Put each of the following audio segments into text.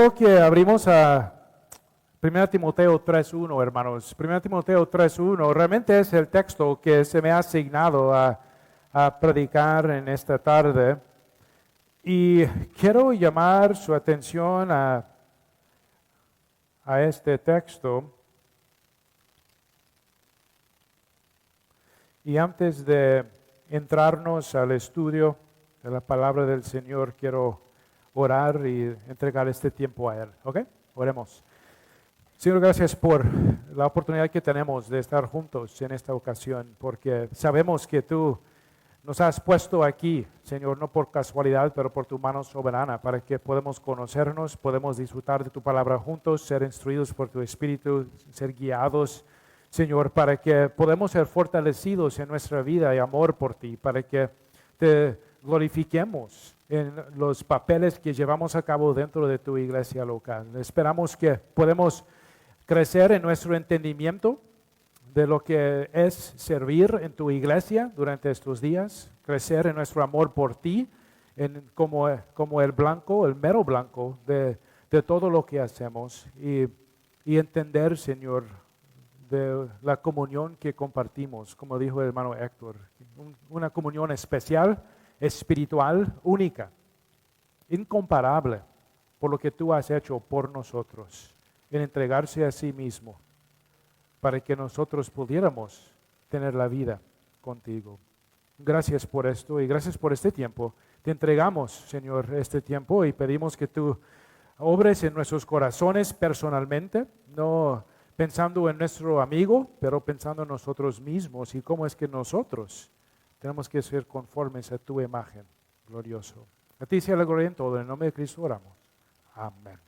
Quiero que abrimos a 1 Timoteo 3.1, hermanos. 1 Timoteo 3.1 realmente es el texto que se me ha asignado a predicar en esta tarde. Y quiero llamar su atención a este texto. Y antes de entrarnos al estudio de la palabra del Señor, quiero orar y entregar este tiempo a Él. ¿Ok? Oremos. Señor, gracias por la oportunidad que tenemos de estar juntos en esta ocasión, porque sabemos que Tú nos has puesto aquí, Señor, no por casualidad, pero por Tu mano soberana, para que podamos conocernos, podemos disfrutar de Tu palabra juntos, ser instruidos por Tu Espíritu, ser guiados, Señor, para que podamos ser fortalecidos en nuestra vida y amor por Ti, para que Te glorifiquemos en los papeles que llevamos a cabo dentro de Tu iglesia local. Esperamos que podamos crecer en nuestro entendimiento de lo que es servir en Tu iglesia durante estos días, crecer en nuestro amor por Ti, como el blanco, el mero blanco de todo lo que hacemos y entender, Señor, de la comunión que compartimos, como dijo el hermano Héctor, una comunión especial, espiritual, única, incomparable por lo que Tú has hecho por nosotros, en entregarse a sí mismo, para que nosotros pudiéramos tener la vida contigo. Gracias por esto y gracias por este tiempo. Te entregamos, Señor, este tiempo y pedimos que Tú obres en nuestros corazones personalmente, no pensando en nuestro amigo, pero pensando en nosotros mismos y cómo es que nosotros tenemos que ser conformes a Tu imagen, glorioso. A Ti sea la gloria en todo, en el nombre de Cristo oramos. Amén.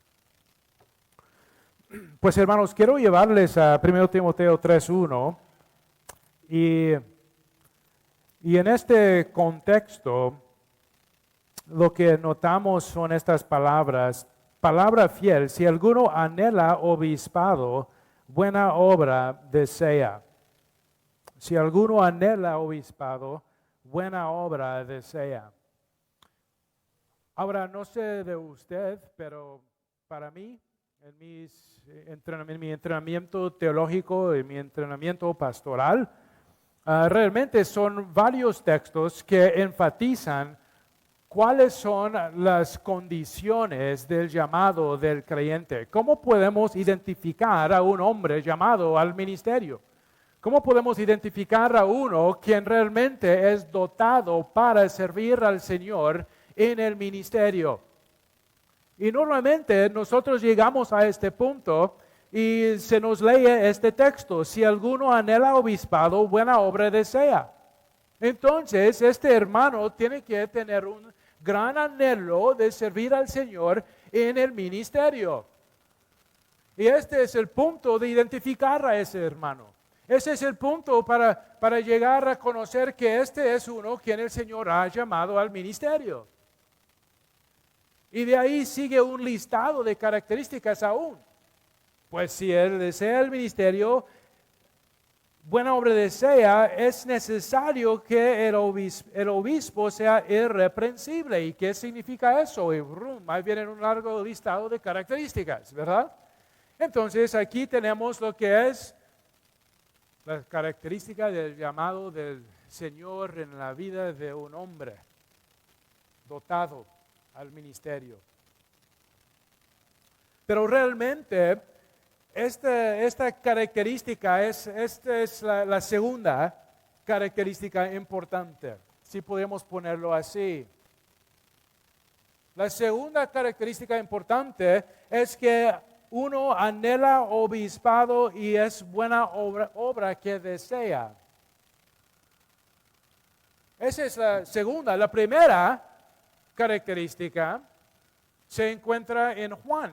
Pues hermanos, quiero llevarles a 1 Timoteo 3.1 y en este contexto lo que notamos son estas palabras, palabra fiel, si alguno anhela obispado, buena obra desea. Si alguno anhela obispado, buena obra desea. Ahora, no sé de usted, pero para mí, en mi entrenamiento teológico, en mi entrenamiento pastoral, realmente son varios textos que enfatizan cuáles son las condiciones del llamado del creyente. ¿Cómo podemos identificar a un hombre llamado al ministerio? ¿Cómo podemos identificar a uno quien realmente es dotado para servir al Señor en el ministerio? Y normalmente nosotros llegamos a este punto y se nos lee este texto: si alguno anhela obispado, buena obra desea. Entonces, este hermano tiene que tener un gran anhelo de servir al Señor en el ministerio. Y este es el punto de identificar a ese hermano. Ese es el punto para llegar a conocer que este es uno quien el Señor ha llamado al ministerio. Y de ahí sigue un listado de características aún. Pues si él desea el ministerio, buena obra desea, es necesario que el obispo sea irreprensible. ¿Y qué significa eso? Y ahí viene un largo listado de características, ¿verdad? Entonces aquí tenemos lo que es la característica del llamado del Señor en la vida de un hombre dotado al ministerio. Pero realmente esta característica esta es la segunda característica importante, si podemos ponerlo así. La segunda característica importante es que uno anhela obispado y es buena obra que desea. Esa es la segunda. La primera característica se encuentra en Juan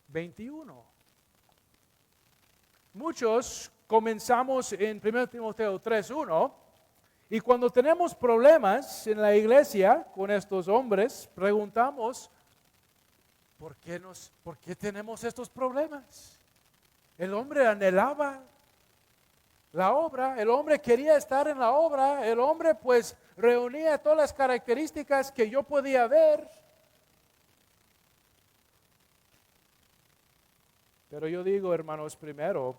21. Muchos comenzamos en 1 Timoteo 3.1 y cuando tenemos problemas en la iglesia con estos hombres, preguntamos, ¿por qué tenemos estos problemas? El hombre anhelaba la obra, el hombre quería estar en la obra, el hombre pues reunía todas las características que yo podía ver. Pero yo digo, hermanos, primero,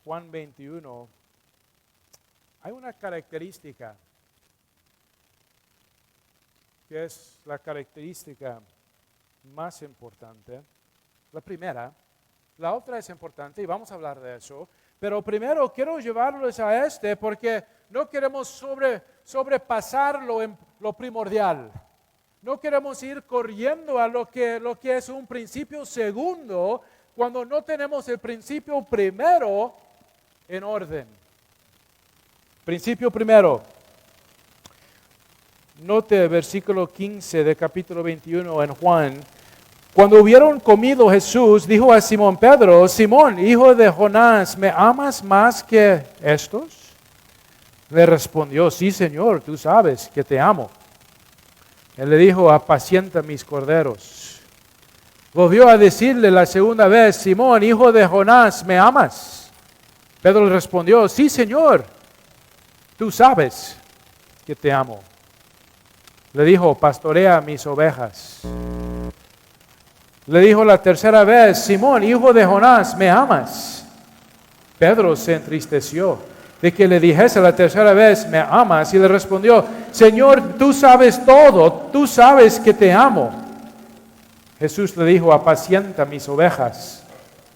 Juan 21, hay una característica que es la característica más importante. La primera, la otra es importante y vamos a hablar de eso. Pero primero quiero llevarlos a porque no queremos sobrepasar lo primordial. No queremos ir corriendo a lo que es un principio segundo cuando no tenemos el principio primero en orden. Principio primero. Note el versículo 15 de capítulo 21 en Juan. Cuando hubieron comido, Jesús dijo a Simón Pedro: Simón, hijo de Jonás, ¿me amas más que estos? Le respondió: sí, Señor, tú sabes que te amo. Él le dijo: apacienta mis corderos. Volvió a decirle la segunda vez: Simón, hijo de Jonás, ¿me amas? Pedro le respondió: sí, Señor, tú sabes que te amo. Le dijo: pastorea mis ovejas. Le dijo la tercera vez: Simón, hijo de Jonás, ¿me amas? Pedro se entristeció de que le dijese la tercera vez: ¿me amas? Y le respondió: Señor, tú sabes todo, tú sabes que te amo. Jesús le dijo: apacienta mis ovejas.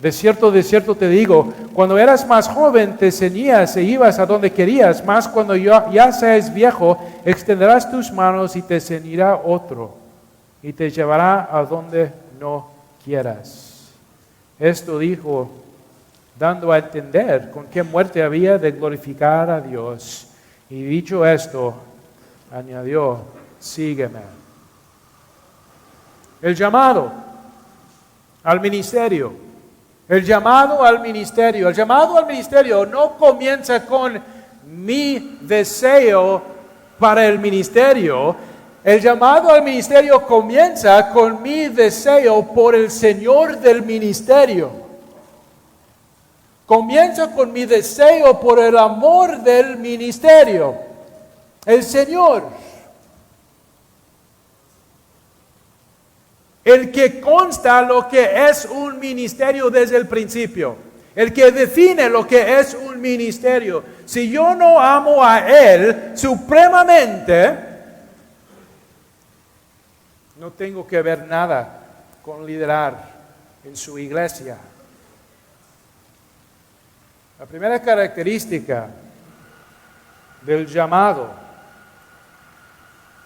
De cierto te digo, cuando eras más joven te ceñías e ibas a donde querías, mas cuando ya seas viejo, extenderás tus manos y te ceñirá otro, y te llevará a donde no quieras. Esto dijo, dando a entender con qué muerte había de glorificar a Dios. Y dicho esto, añadió: sígueme. El llamado al ministerio. El llamado al ministerio. El llamado al ministerio no comienza con mi deseo para el ministerio. El llamado al ministerio comienza con mi deseo por el Señor del ministerio. Comienza con mi deseo por el amor del ministerio. El Señor. El que consta lo que es un ministerio desde el principio. El que define lo que es un ministerio. Si yo no amo a Él supremamente, no tengo que ver nada con liderar en su iglesia. La primera característica del llamado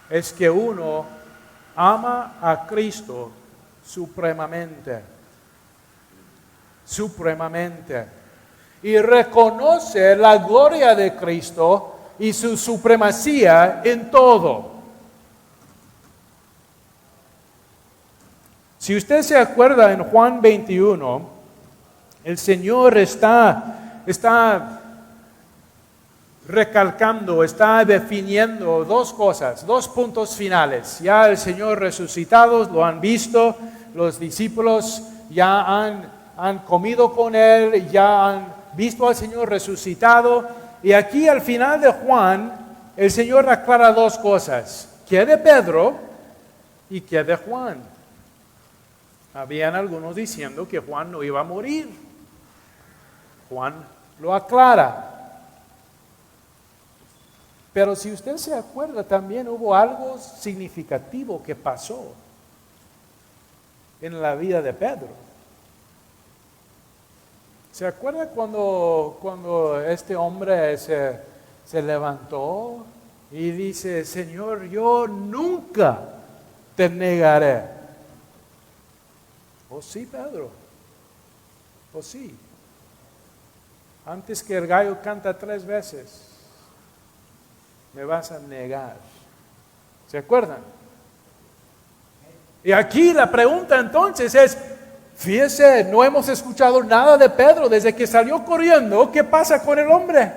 es que uno ama a Cristo supremamente. Supremamente. Y reconoce la gloria de Cristo y su supremacía en todo. Si usted se acuerda en Juan 21, el Señor está recalcando, está definiendo dos cosas, dos puntos finales. Ya el Señor resucitado lo han visto, los discípulos ya han comido con Él, ya han visto al Señor resucitado. Y aquí al final de Juan, el Señor aclara dos cosas: ¿qué de Pedro y qué de Juan? Habían algunos diciendo que Juan no iba a morir. Juan lo aclara. Pero si usted se acuerda, también hubo algo significativo que pasó en la vida de Pedro. ¿Se acuerda cuando este hombre se levantó y dice: Señor, yo nunca te negaré? ¿Oh sí, Pedro? ¿Oh sí? Antes que el gallo canta 3 veces, me vas a negar. ¿Se acuerdan? Y aquí la pregunta entonces es, fíjese, no hemos escuchado nada de Pedro desde que salió corriendo. ¿Qué pasa con el hombre?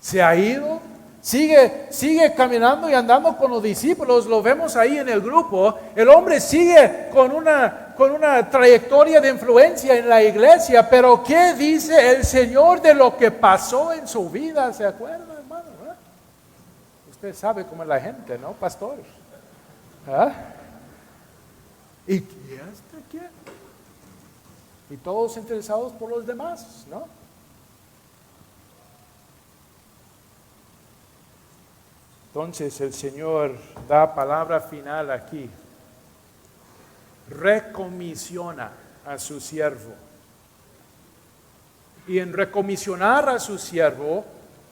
¿Se ha ido? Sigue caminando y andando con los discípulos, lo vemos ahí en el grupo. El hombre sigue con una trayectoria de influencia en la iglesia, pero ¿qué dice el Señor de lo que pasó en su vida? ¿Se acuerda, hermano? Usted sabe cómo es la gente, ¿no, pastor? ¿Ah? ¿Y hasta qué? Y todos interesados por los demás, ¿no? Entonces el Señor da palabra final aquí. Recomisiona a su siervo. Y en recomisionar a su siervo,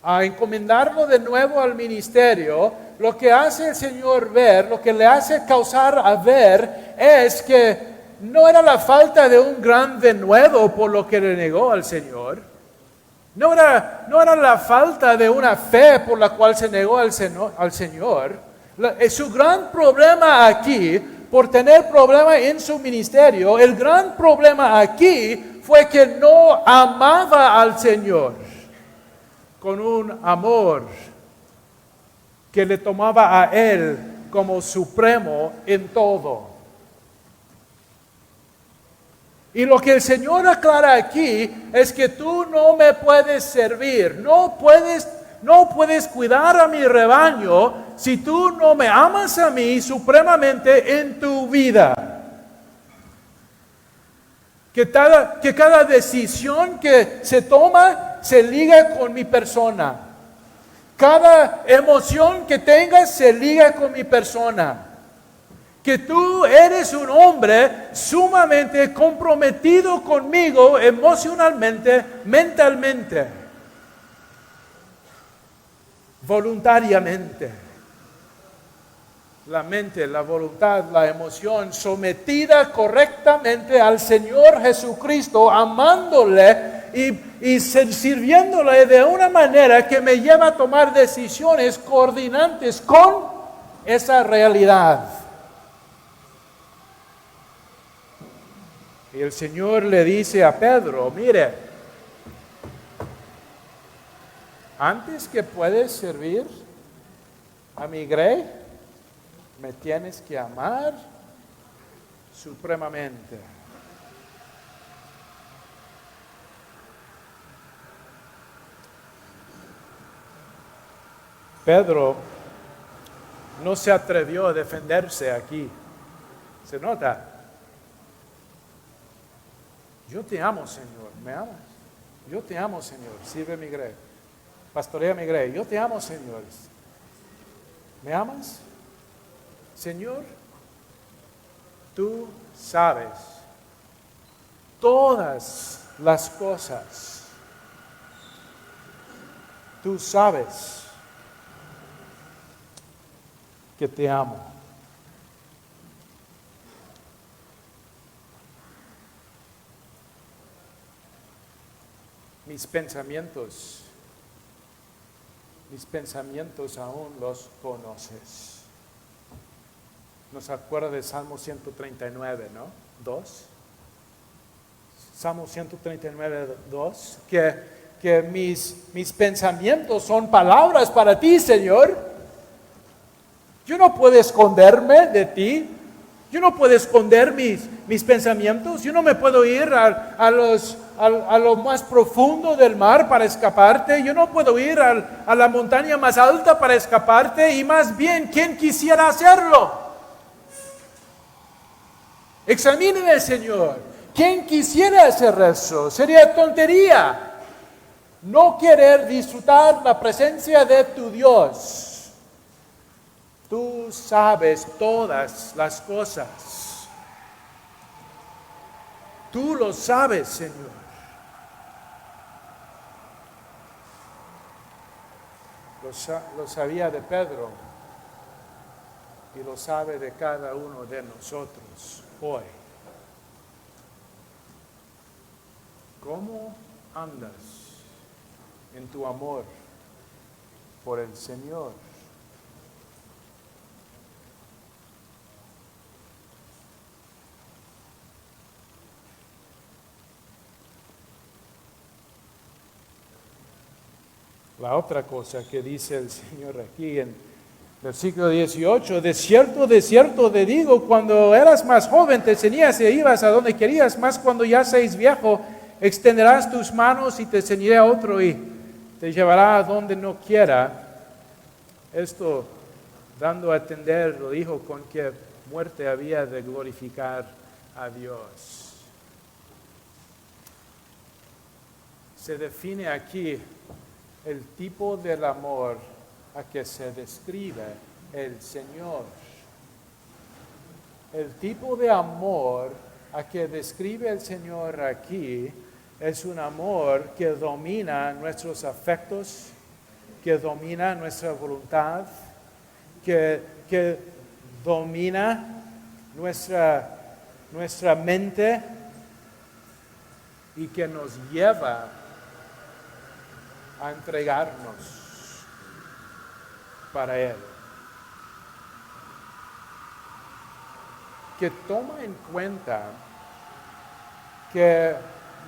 a encomendarlo de nuevo al ministerio, lo que hace el Señor ver, lo que le hace causar a ver, es que no era la falta de un gran denuedo por lo que le negó al Señor. No era la falta de una fe por la cual se negó al Señor. Su gran problema aquí, por tener problema en su ministerio, el gran problema aquí fue que no amaba al Señor con un amor que le tomaba a Él como supremo en todo. Y lo que el Señor aclara aquí es que tú no me puedes servir, no puedes cuidar a mi rebaño si tú no me amas a mí supremamente en tu vida. Que cada decisión que se toma se liga con mi persona. Cada emoción que tengas se liga con mi persona. Que tú eres un hombre sumamente comprometido conmigo emocionalmente, mentalmente, voluntariamente. La mente, la voluntad, la emoción sometida correctamente al Señor Jesucristo, amándole y sirviéndole de una manera que me lleva a tomar decisiones coordinantes con esa realidad. Y el Señor le dice a Pedro, mire, antes que puedes servir a mi grey, me tienes que amar supremamente. Pedro no se atrevió a defenderse aquí. Se nota. Yo te amo, Señor. ¿Me amas? Yo te amo, Señor. Sirve mi grey. Pastorea mi grey. Yo te amo, Señor. ¿Me amas? Señor, tú sabes todas las cosas. Tú sabes que te amo. Mis pensamientos aún los conoces. Nos acuerda de Salmo 139, ¿no? 2. Salmo 139, 2. Que mis pensamientos son palabras para ti, Señor. Yo no puedo esconderme de ti. Yo no puedo esconder mis pensamientos. Yo no me puedo ir a lo más profundo del mar para escaparte. Yo no puedo ir a la montaña más alta para escaparte. Y más bien, ¿quién quisiera hacerlo? Examíneme, Señor. ¿Quién quisiera hacer eso? Sería tontería no querer disfrutar la presencia de tu Dios. Tú sabes todas las cosas. Tú lo sabes, Señor. Lo sabía de Pedro y lo sabe de cada uno de nosotros hoy. ¿Cómo andas en tu amor por el Señor? La otra cosa que dice el Señor aquí en versículo 18, de cierto te digo, cuando eras más joven te ceñías e ibas a donde querías, más cuando ya seas viejo, extenderás tus manos y te ceñiré a otro y te llevará a donde no quiera. Esto dando a entender, lo dijo con que muerte había de glorificar a Dios. Se define aquí el tipo del amor a que se describe el Señor. El tipo de amor a que describe el Señor aquí es un amor que domina nuestros afectos, que domina nuestra voluntad, que domina nuestra mente y que nos lleva a entregarnos para Él. Que toma en cuenta que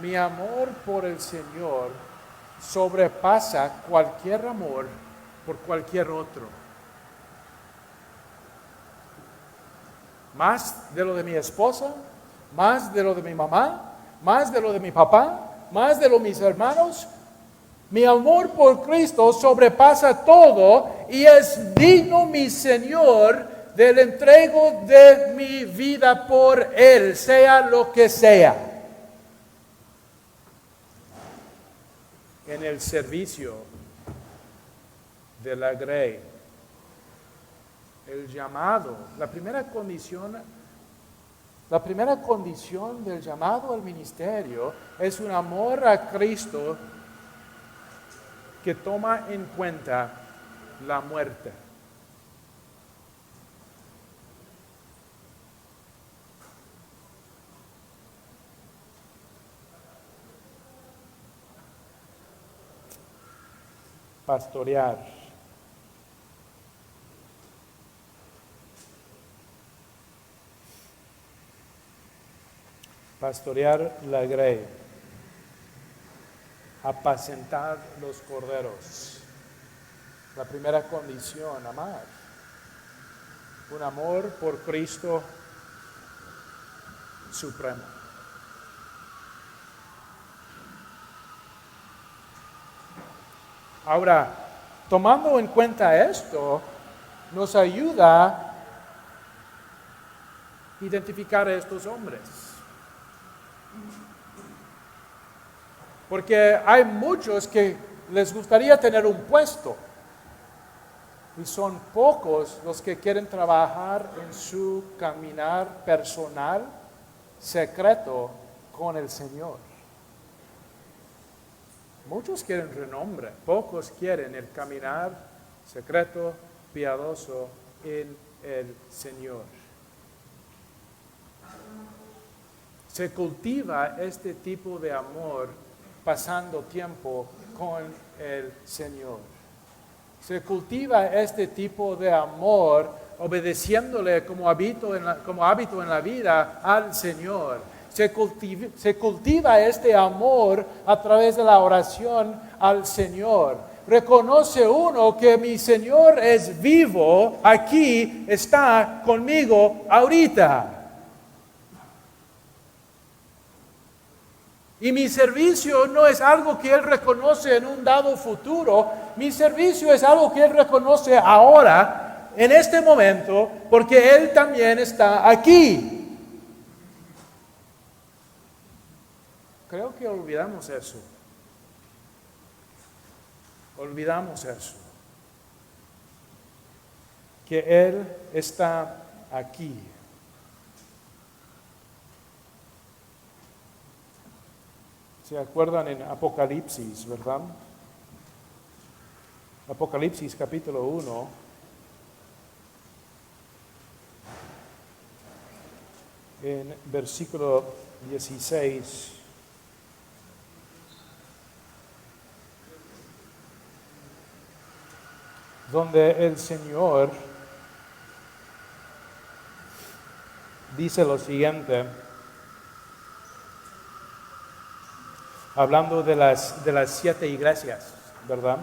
mi amor por el Señor sobrepasa cualquier amor por cualquier otro. Más de lo de mi esposa, más de lo de mi mamá, más de lo de mi papá, más de lo de mis hermanos. Mi amor por Cristo sobrepasa todo y es digno mi Señor del entrego de mi vida por Él, sea lo que sea. En el servicio de la grey, el llamado, la primera condición del llamado al ministerio es un amor a Cristo que toma en cuenta la muerte. Pastorear. Pastorear la grey. Apacentar los corderos. La primera condición, amar. Un amor por Cristo supremo. Ahora, tomando en cuenta esto, nos ayuda a identificar a estos hombres. Porque hay muchos que les gustaría tener un puesto y son pocos los que quieren trabajar en su caminar personal, secreto con el Señor. Muchos quieren renombre, pocos quieren el caminar secreto, piadoso en el Señor. Se cultiva este tipo de amor pasando tiempo con el Señor. Se cultiva este tipo de amor obedeciéndole como hábito en la vida al Señor. Se cultiva este amor a través de la oración al Señor. Reconoce uno que mi Señor es vivo, aquí está conmigo ahorita. Y mi servicio no es algo que Él reconoce en un dado futuro, mi servicio es algo que Él reconoce ahora, en este momento, porque Él también está aquí. Creo que olvidamos eso. Olvidamos eso. Que Él está aquí. ¿Se acuerdan en Apocalipsis, verdad? Apocalipsis capítulo 1. En versículo 16. Donde el Señor dice lo siguiente, hablando de las 7 iglesias, ¿verdad?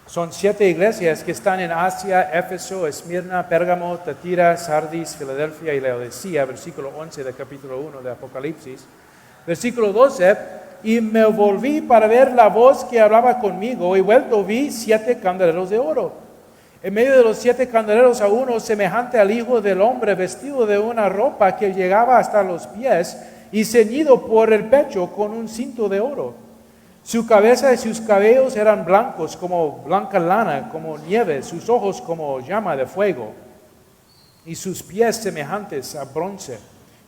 Son 7 iglesias que están en Asia, Éfeso, Esmirna, Pérgamo, Tiatira, Sardis, Filadelfia y Laodicea, versículo 11 del capítulo 1 de Apocalipsis. Versículo 12, y me volví para ver la voz que hablaba conmigo, y vuelto vi 7 candeleros de oro. En medio de los 7 candeleros a uno semejante al Hijo del Hombre, vestido de una ropa que llegaba hasta los pies y ceñido por el pecho con un cinto de oro. Su cabeza y sus cabellos eran blancos como blanca lana, como nieve, sus ojos como llama de fuego, y sus pies semejantes a bronce,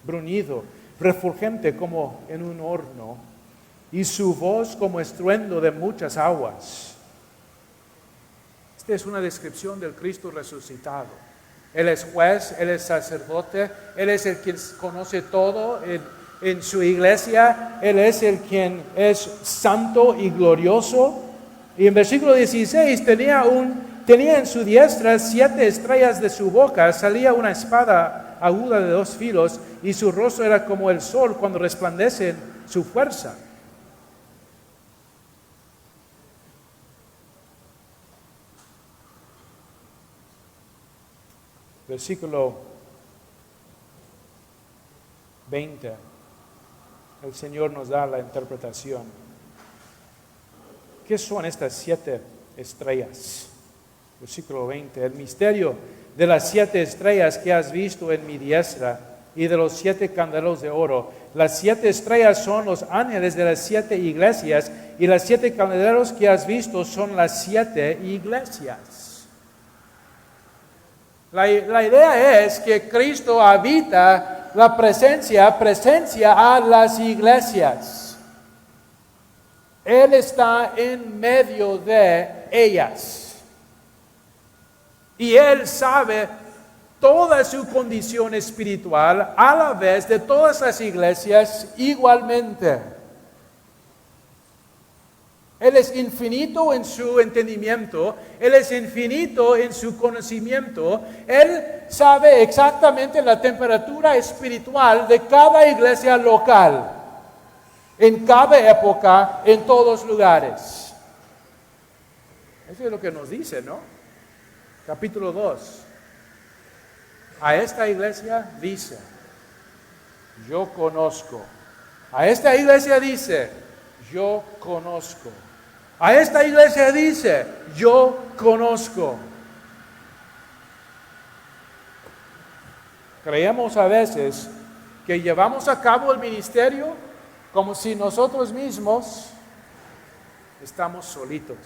bruñido, refulgente como en un horno, y su voz como estruendo de muchas aguas. Esta es una descripción del Cristo resucitado. Él es juez, Él es sacerdote, Él es el quien conoce todo en su iglesia, Él es el quien es santo y glorioso. Y en versículo 16 tenía en su diestra 7 estrellas de su boca, salía una espada aguda de 2 filos, y su rostro era como el sol cuando resplandece en su fuerza. Versículo 20, el Señor nos da la interpretación. ¿Qué son estas 7 estrellas? Versículo 20, el misterio de las 7 estrellas que has visto en mi diestra y de los 7 candeleros de oro. Las 7 estrellas son los ángeles de las 7 iglesias y las 7 candeleros que has visto son las 7 iglesias. La idea es que Cristo habita la presencia a las iglesias. Él está en medio de ellas. Y Él sabe toda su condición espiritual a la vez de todas las iglesias igualmente. Él es infinito en su entendimiento, Él es infinito en su conocimiento, Él sabe exactamente la temperatura espiritual de cada iglesia local, en cada época, en todos lugares. Eso es lo que nos dice, ¿no? Capítulo 2. A esta iglesia dice, yo conozco. A esta iglesia dice, yo conozco. A esta iglesia dice, yo conozco. Creemos a veces que llevamos a cabo el ministerio como si nosotros mismos estamos solitos,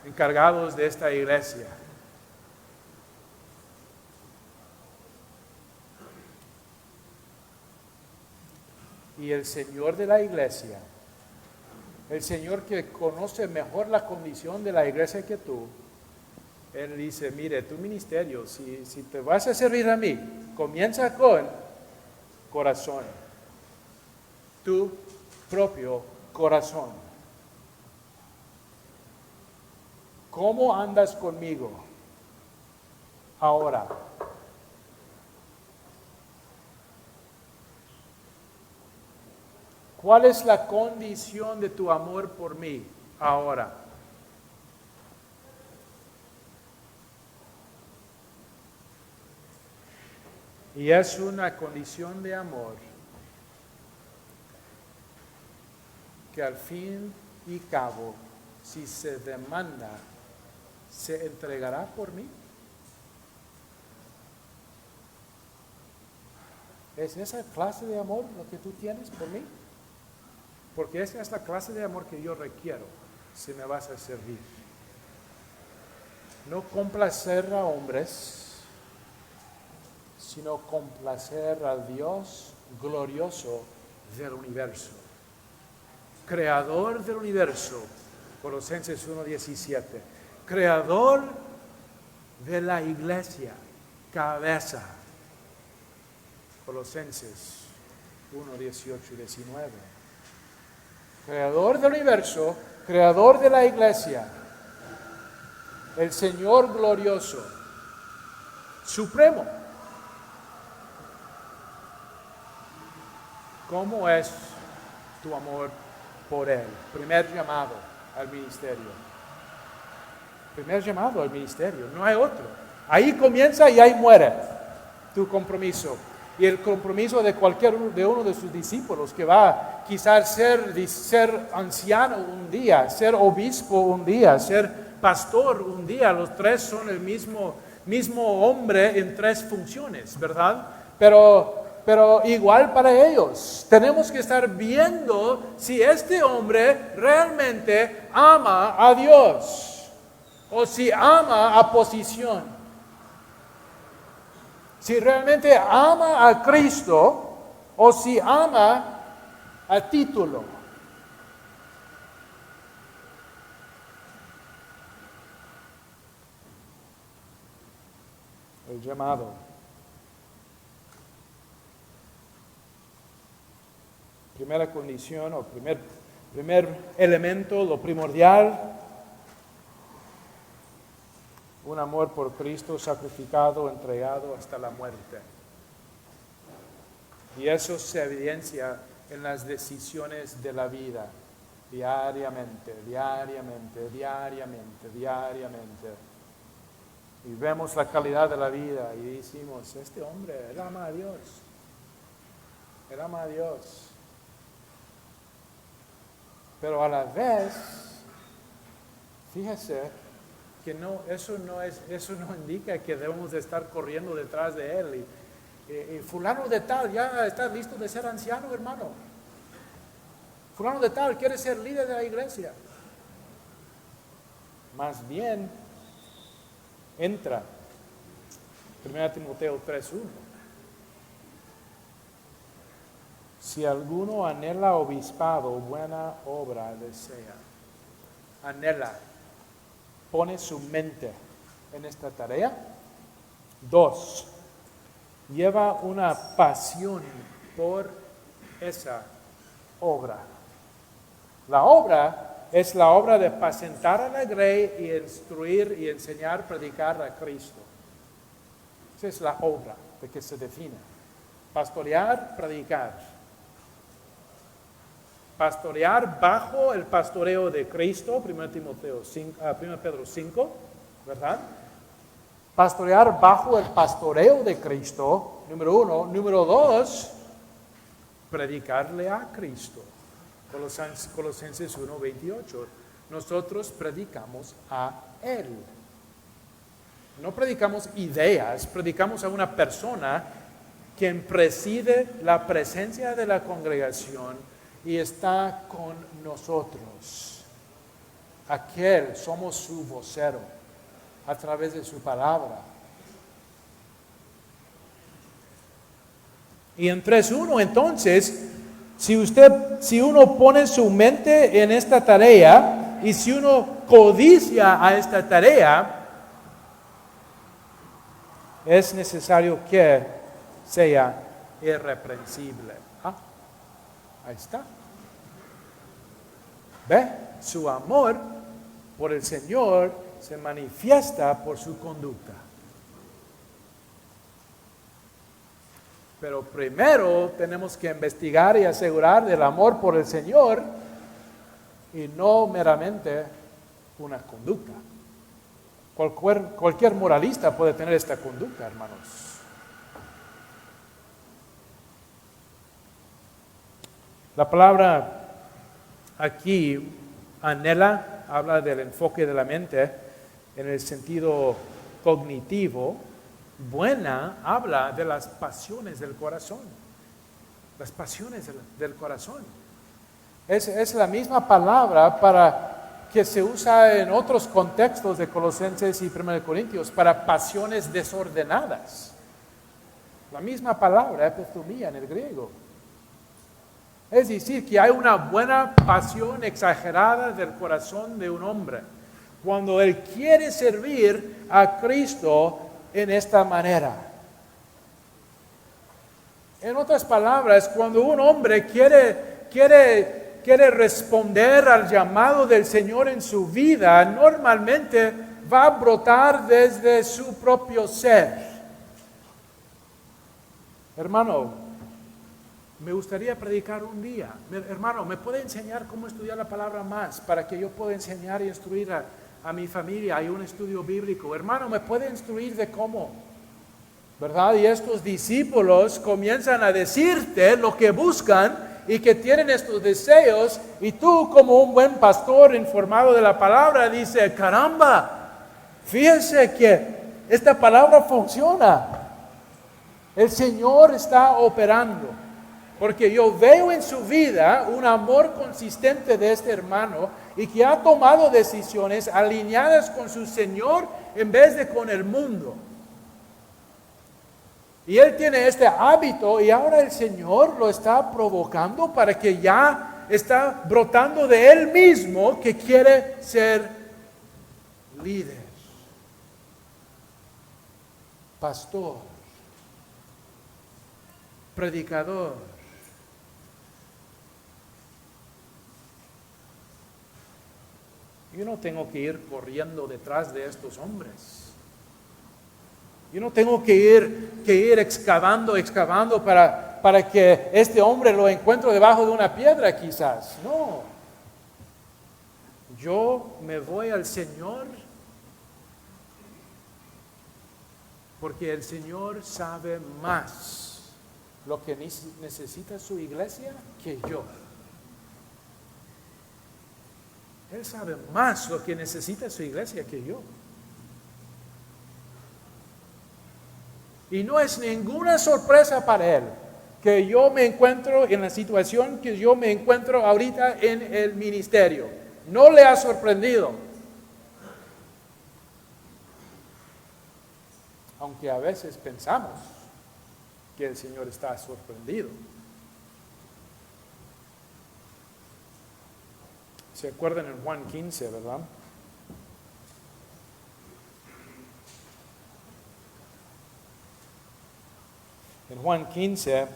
encargados de esta iglesia. Y el Señor de la iglesia, el Señor que conoce mejor la condición de la iglesia que tú, Él dice, mire, tu ministerio, si te vas a servir a mí, comienza con corazón, tu propio corazón. ¿Cómo andas conmigo ahora? ¿Cuál es la condición de tu amor por mí ahora? Y es una condición de amor que al fin y cabo, si se demanda, ¿se entregará por mí? ¿Es esa clase de amor lo que tú tienes por mí? Porque esa es la clase de amor que yo requiero si me vas a servir. No complacer a hombres, sino complacer al Dios glorioso del universo. Creador del universo, Colosenses 1:17. Creador de la iglesia, cabeza, Colosenses 1:18 y 19. Creador del universo, creador de la iglesia, el Señor glorioso, supremo. ¿Cómo es tu amor por Él? Primer llamado al ministerio. Primer llamado al ministerio, no hay otro. Ahí comienza y ahí muere tu compromiso. y el compromiso de de uno de sus discípulos que va quizás ser anciano un día, ser obispo un día, ser pastor un día. Los tres son el mismo hombre en tres funciones, ¿verdad? Pero igual para ellos, tenemos que estar viendo si este hombre realmente ama a Dios o si ama a posición. Si realmente ama a Cristo o si ama a título. El llamado. Primera condición o primer elemento, lo primordial, un amor por Cristo sacrificado, entregado hasta la muerte. Y eso se evidencia en las decisiones de la vida, diariamente. Y vemos la calidad de la vida y decimos, este hombre, él ama a Dios. Él ama a Dios. Pero a la vez, fíjese que eso no indica que debemos de estar corriendo detrás de él. Y fulano de tal ya está listo de ser anciano, hermano. Fulano de tal quiere ser líder de la iglesia. Más bien, entra. 1 Timoteo 3:1. Si alguno anhela obispado, buena obra desea. Anhela. Pone su mente en esta tarea. 2. Lleva una pasión por esa obra. La obra es la obra de apacentar a la grey y instruir y enseñar, predicar a Cristo. Esa es la obra de que se define. Pastorear, predicar. Pastorear bajo el pastoreo de Cristo, 1 Pedro 5, ¿verdad? Pastorear bajo el pastoreo de Cristo, número 1. Número 2, predicarle a Cristo. Colosenses 1:28. Nosotros predicamos a Él. No predicamos ideas, predicamos a una persona quien preside la presencia de la congregación y está con nosotros. Aquel, somos su vocero a través de su palabra. Y en 3:1 entonces, si uno pone su mente en esta tarea y si uno codicia a esta tarea, es necesario que sea irreprensible. Ahí está. ¿Ve? Su amor por el Señor se manifiesta por su conducta. Pero primero tenemos que investigar y asegurar del amor por el Señor y no meramente una conducta. Cualquier moralista puede tener esta conducta, hermanos. La palabra aquí, anhela, habla del enfoque de la mente en el sentido cognitivo. Buena habla de las pasiones del corazón. Las pasiones del corazón. Es la misma palabra que se usa en otros contextos de Colosenses y 1 Corintios para pasiones desordenadas. La misma palabra, epithumia en el griego. Es decir, que hay una buena pasión exagerada del corazón de un hombre cuando él quiere servir a Cristo en esta manera. En otras palabras, cuando un hombre quiere responder al llamado del Señor en su vida, normalmente va a brotar desde su propio ser. Hermano, me gustaría predicar un día. Hermano, ¿me puede enseñar cómo estudiar la palabra más para que yo pueda enseñar y instruir a mi familia? Hay un estudio bíblico. Hermano, ¿me puede instruir de cómo? ¿verdad? Y estos discípulos comienzan a decirte lo que buscan y que tienen estos deseos, y tú como un buen pastor informado de la palabra dice, caramba, fíjense que esta palabra funciona. El Señor está operando, porque yo veo en su vida un amor consistente de este hermano y que ha tomado decisiones alineadas con su Señor en vez de con el mundo. Y él tiene este hábito y ahora el Señor lo está provocando para que ya está brotando de él mismo que quiere ser líder, pastor, predicador. Yo no tengo que ir corriendo detrás de estos hombres. Yo no tengo que ir excavando para que este hombre lo encuentre debajo de una piedra quizás. No. Yo me voy al Señor porque el Señor sabe más lo que necesita su iglesia que yo. Él sabe más lo que necesita su iglesia que yo. Y no es ninguna sorpresa para Él que yo me encuentro en la situación que yo me encuentro ahorita en el ministerio. No le ha sorprendido. Aunque a veces pensamos que el Señor está sorprendido. ¿Se acuerdan en Juan 15, verdad? En Juan 15,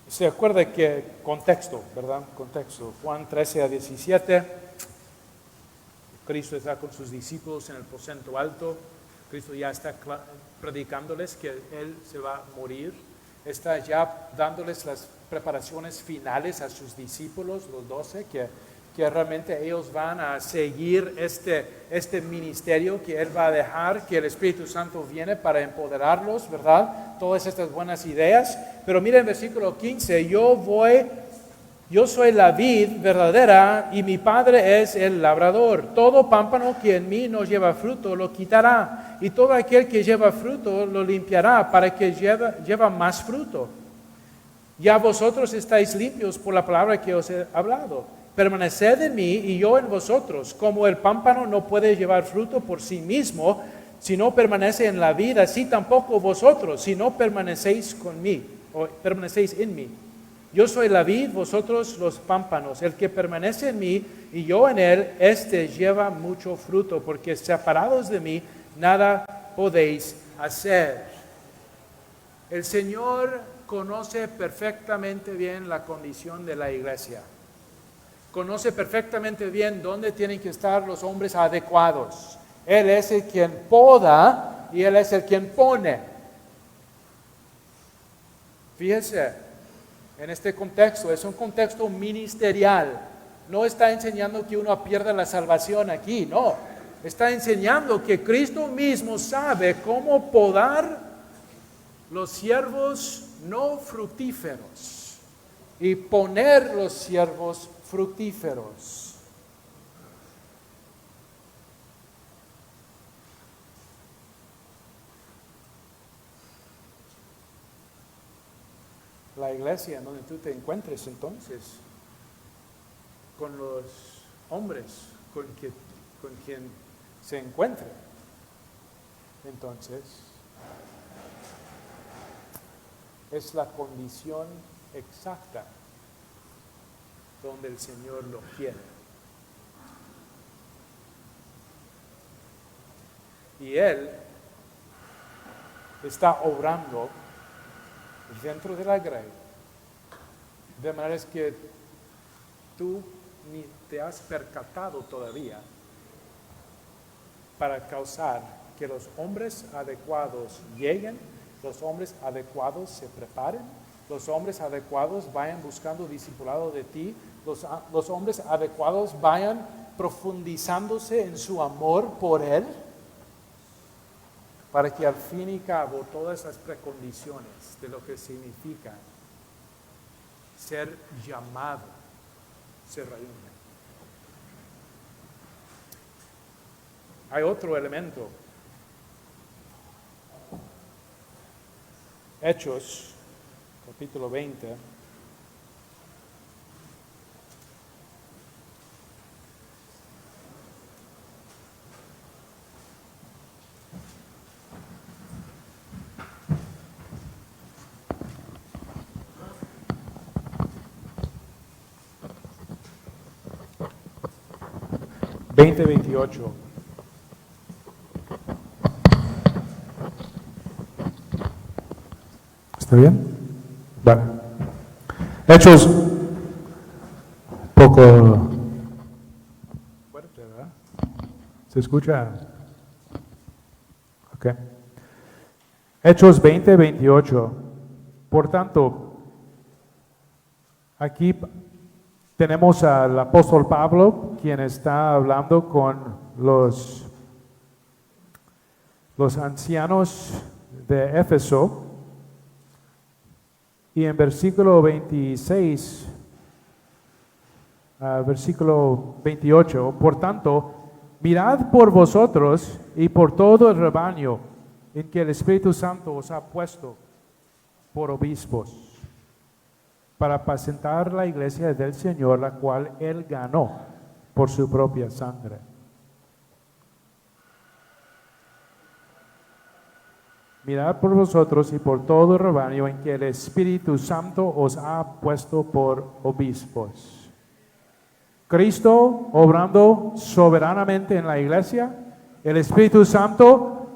se acuerda que contexto, ¿verdad? Contexto. Juan 13 a 17, Cristo está con sus discípulos en el aposento alto. Cristo ya está predicándoles que Él se va a morir. Está ya dándoles las preparaciones finales a sus discípulos, los 12, que realmente ellos van a seguir este ministerio que Él va a dejar, que el Espíritu Santo viene para empoderarlos, ¿verdad? Todas estas buenas ideas. Pero miren el versículo 15, yo soy la vid verdadera y mi Padre es el labrador. Todo pámpano que en mí no lleva fruto lo quitará, y todo aquel que lleva fruto lo limpiará para que lleva más fruto. Ya vosotros estáis limpios por la palabra que os he hablado. Permaneced en mí y yo en vosotros. Como el pámpano no puede llevar fruto por sí mismo, si no permanece en la vid, así tampoco vosotros, si no permanecéis en mí. Yo soy la vid, vosotros los pámpanos. El que permanece en mí y yo en él, este lleva mucho fruto, porque separados de mí, nada podéis hacer. El Señor conoce perfectamente bien la condición de la iglesia. Conoce perfectamente bien dónde tienen que estar los hombres adecuados. Él es el quien poda y Él es el quien pone. Fíjense, en este contexto, es un contexto ministerial. No está enseñando que uno pierda la salvación aquí, no. Está enseñando que Cristo mismo sabe cómo podar los siervos no fructíferos y poner los siervos fructíferos. La iglesia en donde tú te encuentres entonces, con los hombres con quien se encuentre, entonces es la condición exacta donde el Señor lo quiere. Y Él está obrando dentro de la grey, de manera que tú ni te has percatado todavía, para causar que los hombres adecuados lleguen, los hombres adecuados se preparen, los hombres adecuados vayan buscando discipulado de ti, los hombres adecuados vayan profundizándose en su amor por Él, para que al fin y cabo todas las precondiciones de lo que significa ser llamado se reúnen. Hay otro elemento. Hechos, capítulo 20. Veinte 28. ¿Está bien? Vale. Hechos, poco fuerte, ¿verdad? ¿Se escucha? Ok. Hechos 20, 28. Por tanto, aquí tenemos al apóstol Pablo, quien está hablando con los ancianos de Éfeso. Y en versículo 26, versículo 28, por tanto, mirad por vosotros y por todo el rebaño en que el Espíritu Santo os ha puesto por obispos, para apacentar la iglesia del Señor, la cual Él ganó por su propia sangre. Mirad por vosotros y por todo el rebaño en que el Espíritu Santo os ha puesto por obispos. Cristo obrando soberanamente en la iglesia, el Espíritu Santo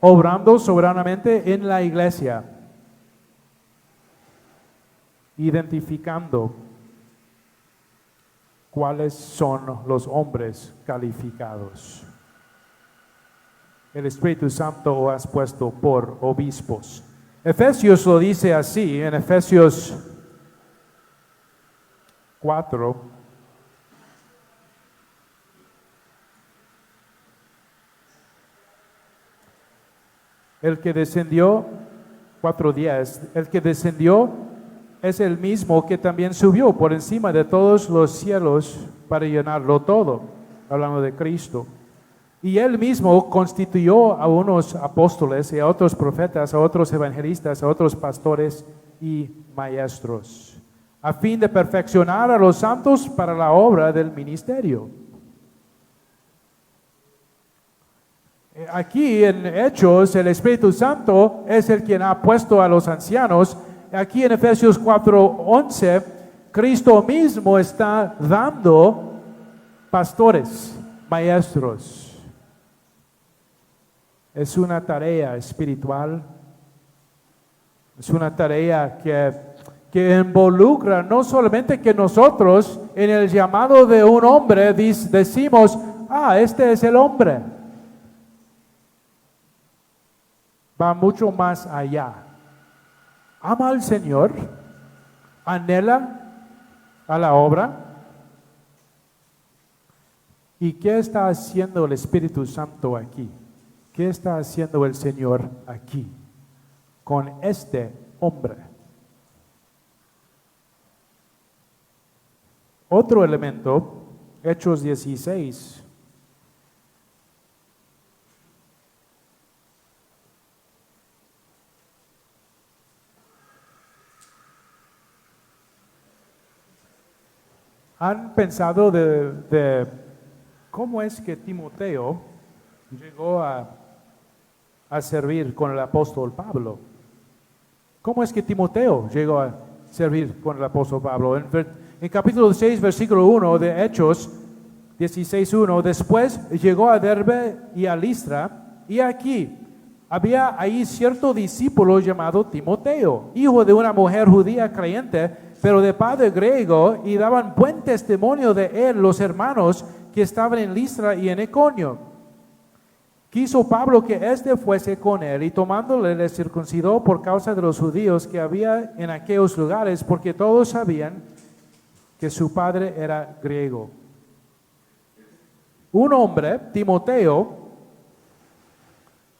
obrando soberanamente en la iglesia, identificando cuáles son los hombres calificados. El Espíritu Santo os has puesto por obispos. Efesios lo dice así, en Efesios 4. El que descendió, 4:10, el que descendió es el mismo que también subió por encima de todos los cielos para llenarlo todo, hablando de Cristo. Y Él mismo constituyó a unos apóstoles y a otros profetas, a otros evangelistas, a otros pastores y maestros, a fin de perfeccionar a los santos para la obra del ministerio. Aquí en Hechos, el Espíritu Santo es el quien ha puesto a los ancianos. Aquí en Efesios 4:11, Cristo mismo está dando pastores, maestros. Es una tarea espiritual, es una tarea que involucra no solamente que nosotros en el llamado de un hombre decimos, este es el hombre. Va mucho más allá. Ama al Señor, anhela a la obra. ¿Y qué está haciendo el Espíritu Santo aquí? ¿Qué está haciendo el Señor aquí con este hombre? Otro elemento, Hechos 16. ¿Han pensado de cómo es que Timoteo llegó a servir con el apóstol Pablo? ¿Cómo es que Timoteo llegó a servir con el apóstol Pablo? En capítulo 6, versículo 1 de Hechos 16:1, después llegó a Derbe y a Listra, y aquí había ahí cierto discípulo llamado Timoteo, hijo de una mujer judía creyente, pero de padre griego, y daban buen testimonio de él los hermanos que estaban en Listra y en Iconio. Quiso Pablo que éste fuese con él, y tomándole le circuncidó por causa de los judíos que había en aquellos lugares, porque todos sabían que su padre era griego. un hombre, Timoteo,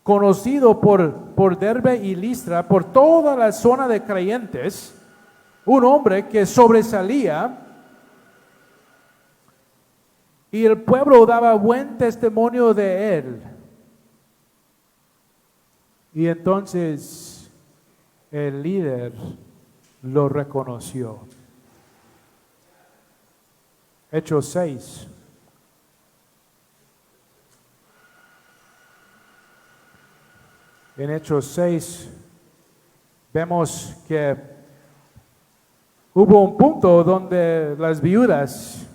conocido por Derbe y Listra, por toda la zona de creyentes, un hombre que sobresalía y el pueblo daba buen testimonio de él. Y entonces el líder lo reconoció. Hechos 6. En Hechos 6 vemos que hubo un punto donde las viudas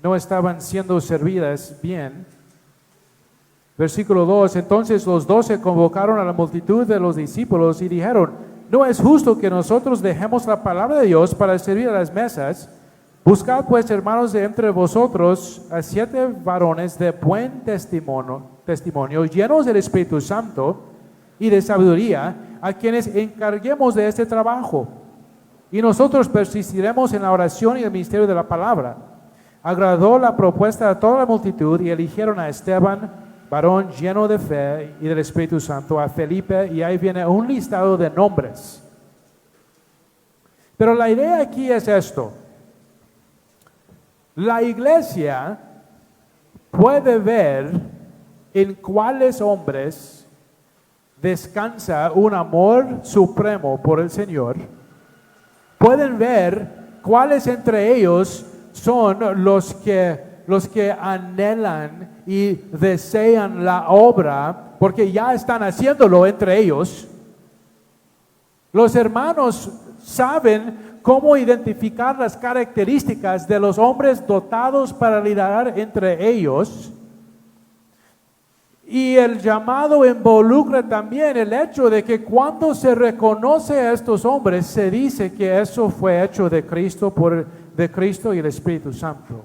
no estaban siendo servidas bien. Versículo 2, entonces los 12 convocaron a la multitud de los discípulos y dijeron, no es justo que nosotros dejemos la palabra de Dios para servir a las mesas. Buscad pues, hermanos, de entre vosotros a 7 varones de buen testimonio, llenos del Espíritu Santo y de sabiduría, a quienes encarguemos de este trabajo. Y nosotros persistiremos en la oración y el ministerio de la palabra. Agradó la propuesta a toda la multitud y eligieron a Esteban, varón lleno de fe y del Espíritu Santo, a Felipe, y ahí viene un listado de nombres. Pero la idea aquí es esto. La iglesia puede ver en cuáles hombres descansa un amor supremo por el Señor. Pueden ver cuáles entre ellos son los que anhelan y desean la obra, porque ya están haciéndolo entre ellos. Los hermanos saben cómo identificar las características de los hombres dotados para liderar entre ellos. Y el llamado involucra también el hecho de que cuando se reconoce a estos hombres, se dice que eso fue hecho de Cristo, de Cristo y el Espíritu Santo.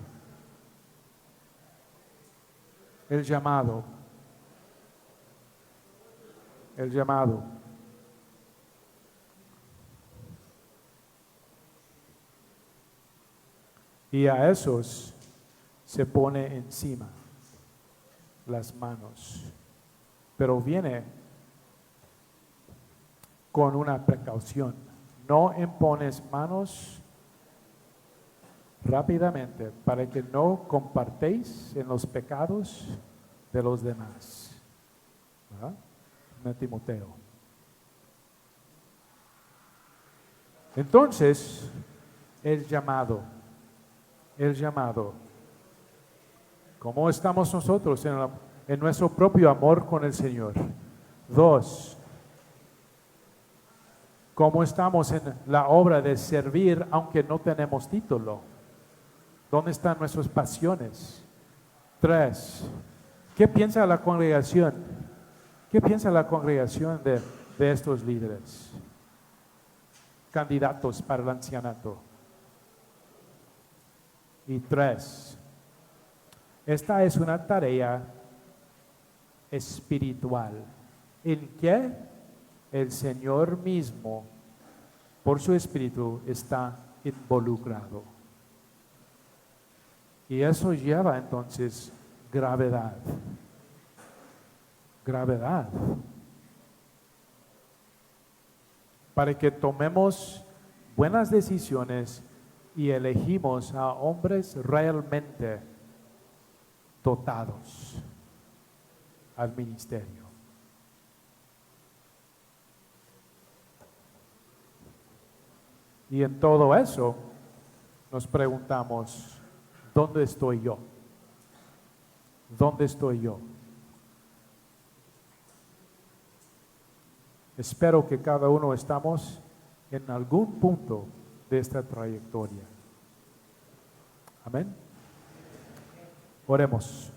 El llamado. El llamado. Y a esos se pone encima las manos. Pero viene con una precaución. No impones manos rápidamente para que no compartéis en los pecados de los demás. ¿Verdad? En Timoteo. Entonces, el llamado. ¿Cómo estamos nosotros en nuestro propio amor con el Señor? 2, ¿cómo estamos en la obra de servir aunque no tenemos título? ¿Dónde están nuestras pasiones? 3, ¿qué piensa la congregación? ¿Qué piensa la congregación de estos líderes? Candidatos para el ancianato. Y 3, esta es una tarea espiritual en que el Señor mismo, por su Espíritu, está involucrado. Y eso lleva entonces gravedad. Gravedad. Para que tomemos buenas decisiones y elegimos a hombres realmente dotados al ministerio. Y en todo eso nos preguntamos, ¿dónde estoy yo? ¿Dónde estoy yo? Espero que cada uno estamos en algún punto de esta trayectoria. Amén. Oremos.